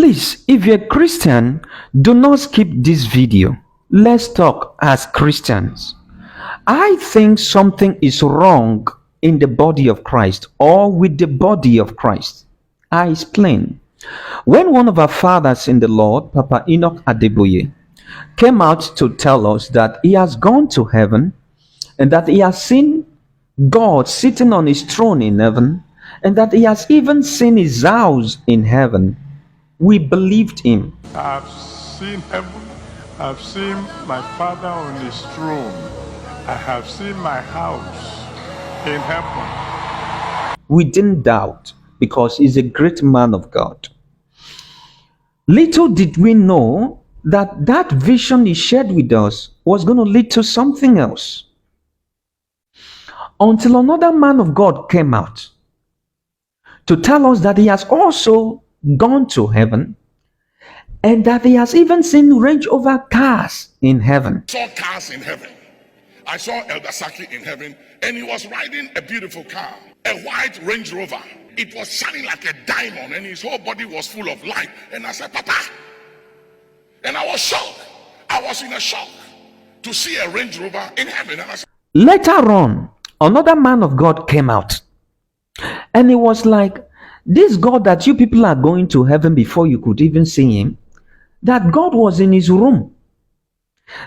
Please, if you're a Christian, do not skip this video. Let's talk as Christians. I think something is wrong in the body of Christ or with the body of Christ. I explain. When one of our fathers in the Lord, Papa Enoch Adeboye, came out to tell us that he has gone to heaven and that he has seen God sitting on his throne in heaven and that he has even seen his house in heaven, we believed him. I've seen heaven. I've seen my Father on his throne. I have seen my house in heaven. We didn't doubt because he's a great man of God. Little did we know that that vision he shared with us was going to lead to something else. Until another man of God came out to tell us that he has also gone to heaven and that he has even seen Range Rover cars in heaven. I saw cars in heaven. I saw Elder Saki in heaven, and he was riding a beautiful car, a white Range Rover. It was shining like a diamond, and his whole body was full of light. And I said, Papa. And I was shocked. I was in a shock to see a Range Rover in heaven. And I said, later on, another man of God came out, and he was like, this God that you people are going to heaven before you could even see him, that God was in his room,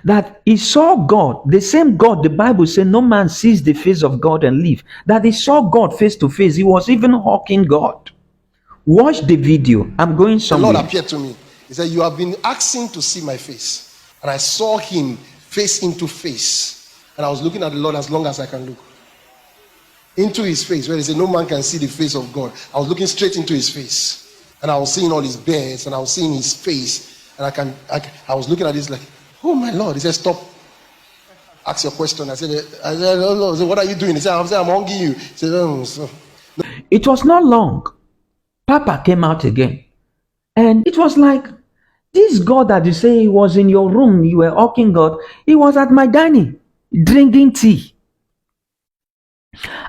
that he saw God, the same God the Bible said no man sees the face of God and live, that he saw God face to face. He was even hawking God. Watch the video. I'm going somewhere. The Lord appeared to me. He said, you have been asking to see my face, and I saw him face into face, and I was looking at the Lord as long as I can look into his face, where he said no man can see the face of God. I was looking straight into his face, and I was seeing all his beards, and I was seeing his face, and I was looking at this like, oh my Lord. He said, stop, ask your question. I said, oh Lord. I said, what are you doing? He said, I'm hungry you. He said, oh, so. No. It was not long. Papa came out again, and it was like, this God that you say was in your room, you were hawking God, he was at my dining drinking tea.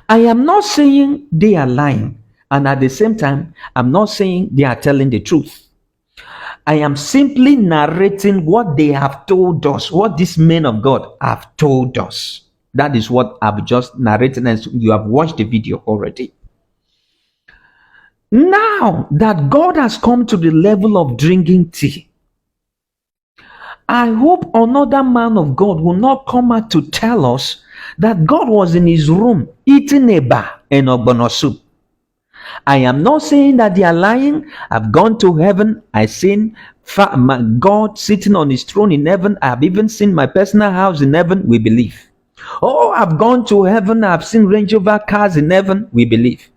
I am not saying they are lying, and at the same time I'm not saying they are telling the truth. I am simply narrating what they have told us, what these men of God have told us. That is what I've just narrated, and you have watched the video already. Now that God has come to the level of drinking tea, I hope another man of God will not come out to tell us that God was in his room eating eba and ogbono soup. I am not saying that they are lying. I've gone to heaven. I've seen God sitting on his throne in heaven. I've even seen my personal house in heaven. We believe. Oh, I've gone to heaven. I've seen Range Rover cars in heaven. We believe.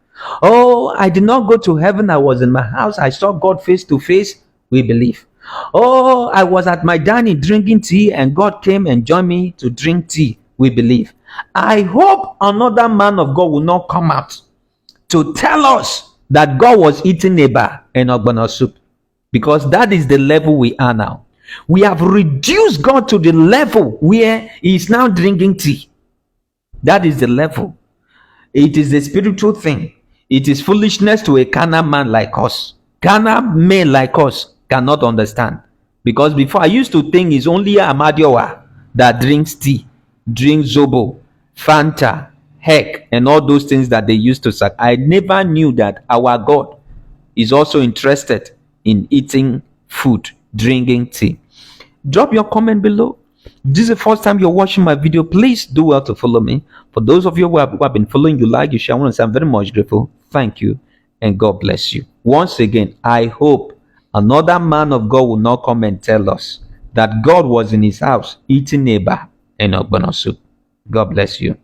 Oh, I did not go to heaven. I was in my house. I saw God face to face. We believe. Oh, I was at my dining drinking tea and God came and joined me to drink tea. We believe. I hope another man of God will not come out to tell us that God was eating eba and ogbono soup, because that is the level we are now. We have reduced God to the level where he is now drinking tea. That is the level. It is a spiritual thing. It is foolishness to a carnal man like us. Carnal men like us cannot understand, because before I used to think it's only Amadiowa that drinks tea, drinks zobo, Fanta, heck, and all those things that they used to say. I never knew that our God is also interested in eating food, drinking tea. Drop your comment below. If this is the first time you're watching my video, please do well to follow me. For those of you who have been following, you like, you share, I want to say I'm very much grateful. Thank you, and God bless you. Once again, I hope another man of God will not come and tell us that God was in his house eating eba and ogbono soup. God bless you.